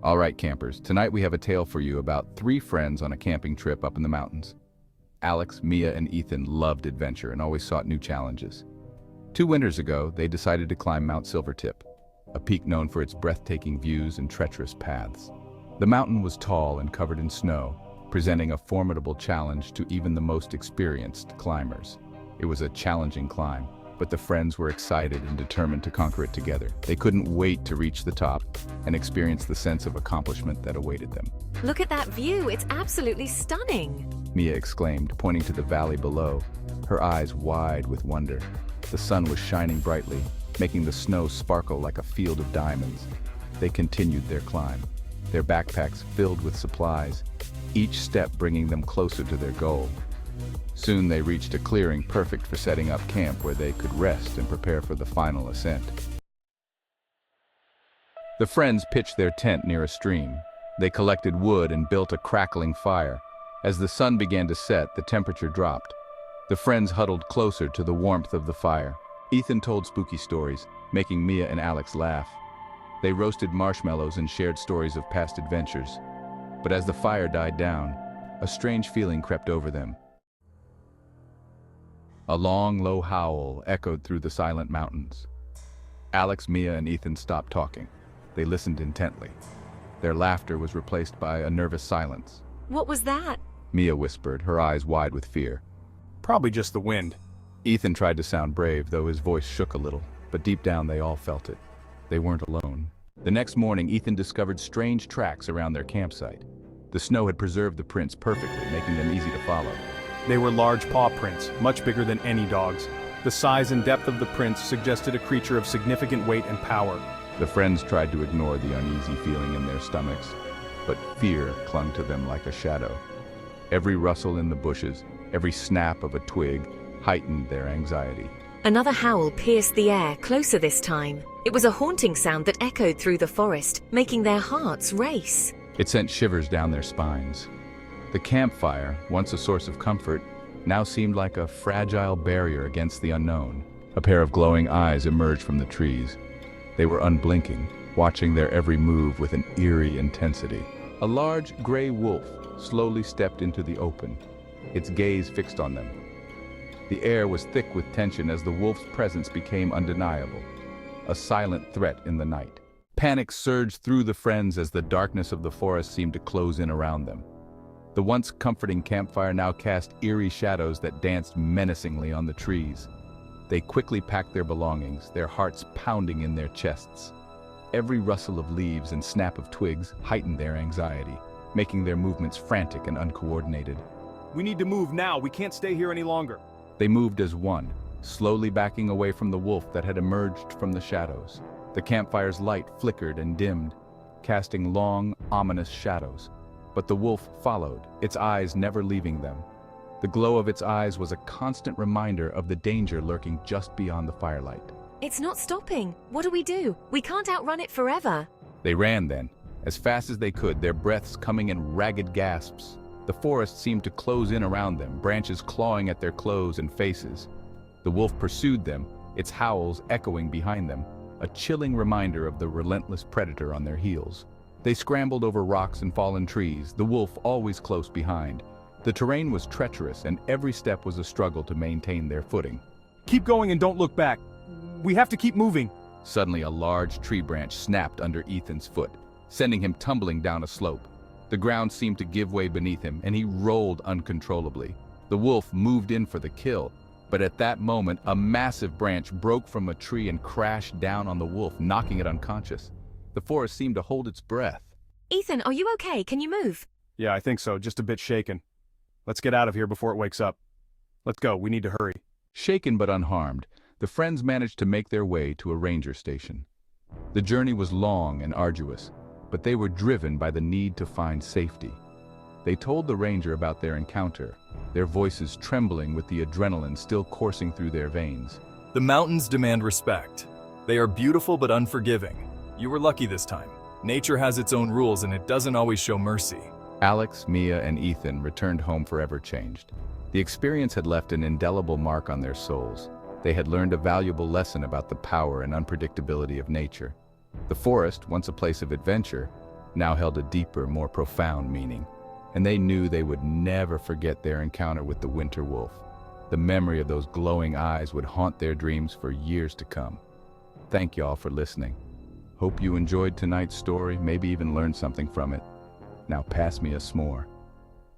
All right, campers, tonight we have a tale for you about three friends on a camping trip up in the mountains. Alex, Mia, and Ethan loved adventure and always sought new challenges. 2 winters ago, they decided to climb Mount Silvertip, a peak known for its breathtaking views and treacherous paths. The mountain was tall and covered in snow, presenting a formidable challenge to even the most experienced climbers. It was a challenging climb, but the friends were excited and determined to conquer it together. They couldn't wait to reach the top and experience the sense of accomplishment that awaited them. Look at that view, it's absolutely stunning. Mia exclaimed, pointing to the valley below, her eyes wide with wonder. The sun was shining brightly, making the snow sparkle like a field of diamonds. They continued their climb, their backpacks filled with supplies, each step bringing them closer to their goal. Soon they reached a clearing perfect for setting up camp where they could rest and prepare for the final ascent. The friends pitched their tent near a stream. They collected wood and built a crackling fire. As the sun began to set, the temperature dropped. The friends huddled closer to the warmth of the fire. Ethan told spooky stories, making Mia and Alex laugh. They roasted marshmallows and shared stories of past adventures. But as the fire died down, a strange feeling crept over them. A long, low howl echoed through the silent mountains. Alex, Mia, and Ethan stopped talking. They listened intently. Their laughter was replaced by a nervous silence. What was that? Mia whispered, her eyes wide with fear. Probably just the wind. Ethan tried to sound brave, though his voice shook a little, but deep down they all felt it. They weren't alone. The next morning, Ethan discovered strange tracks around their campsite. The snow had preserved the prints perfectly, making them easy to follow. They were large paw prints, much bigger than any dog's. The size and depth of the prints suggested a creature of significant weight and power. The friends tried to ignore the uneasy feeling in their stomachs, but fear clung to them like a shadow. Every rustle in the bushes, every snap of a twig, heightened their anxiety. Another howl pierced the air, closer this time. It was a haunting sound that echoed through the forest, making their hearts race. It sent shivers down their spines. The campfire, once a source of comfort, now seemed like a fragile barrier against the unknown. A pair of glowing eyes emerged from the trees. They were unblinking, watching their every move with an eerie intensity. A large gray wolf slowly stepped into the open, its gaze fixed on them. The air was thick with tension as the wolf's presence became undeniable, a silent threat in the night. Panic surged through the friends as the darkness of the forest seemed to close in around them. The once comforting campfire now cast eerie shadows that danced menacingly on the trees. They quickly packed their belongings, their hearts pounding in their chests. Every rustle of leaves and snap of twigs heightened their anxiety, making their movements frantic and uncoordinated. We need to move now, we can't stay here any longer. They moved as one, slowly backing away from the wolf that had emerged from the shadows. The campfire's light flickered and dimmed, casting long, ominous shadows. But the wolf followed, its eyes never leaving them. The glow of its eyes was a constant reminder of the danger lurking just beyond the firelight. It's not stopping. What do we do? We can't outrun it forever. They ran then, as fast as they could, their breaths coming in ragged gasps. The forest seemed to close in around them, branches clawing at their clothes and faces. The wolf pursued them, its howls echoing behind them, a chilling reminder of the relentless predator on their heels. They scrambled over rocks and fallen trees, the wolf always close behind. The terrain was treacherous, and every step was a struggle to maintain their footing. Keep going and don't look back. We have to keep moving. Suddenly, a large tree branch snapped under Ethan's foot, sending him tumbling down a slope. The ground seemed to give way beneath him, and he rolled uncontrollably. The wolf moved in for the kill, but at that moment, a massive branch broke from a tree and crashed down on the wolf, knocking it unconscious. The forest seemed to hold its breath. Ethan, are you okay? Can you move? Yeah, I think so, just a bit shaken. Let's get out of here before it wakes up. Let's go, we need to hurry. Shaken but unharmed, the friends managed to make their way to a ranger station. The journey was long and arduous, but they were driven by the need to find safety. They told the ranger about their encounter, their voices trembling with the adrenaline still coursing through their veins. The mountains demand respect. They are beautiful but unforgiving. You were lucky this time. Nature has its own rules and it doesn't always show mercy. Alex, Mia, and Ethan returned home forever changed. The experience had left an indelible mark on their souls. They had learned a valuable lesson about the power and unpredictability of nature. The forest, once a place of adventure, now held a deeper, more profound meaning, and they knew they would never forget their encounter with the winter wolf. The memory of those glowing eyes would haunt their dreams for years to come. Thank y'all for listening. Hope you enjoyed tonight's story, maybe even learned something from it. Now pass me a s'more.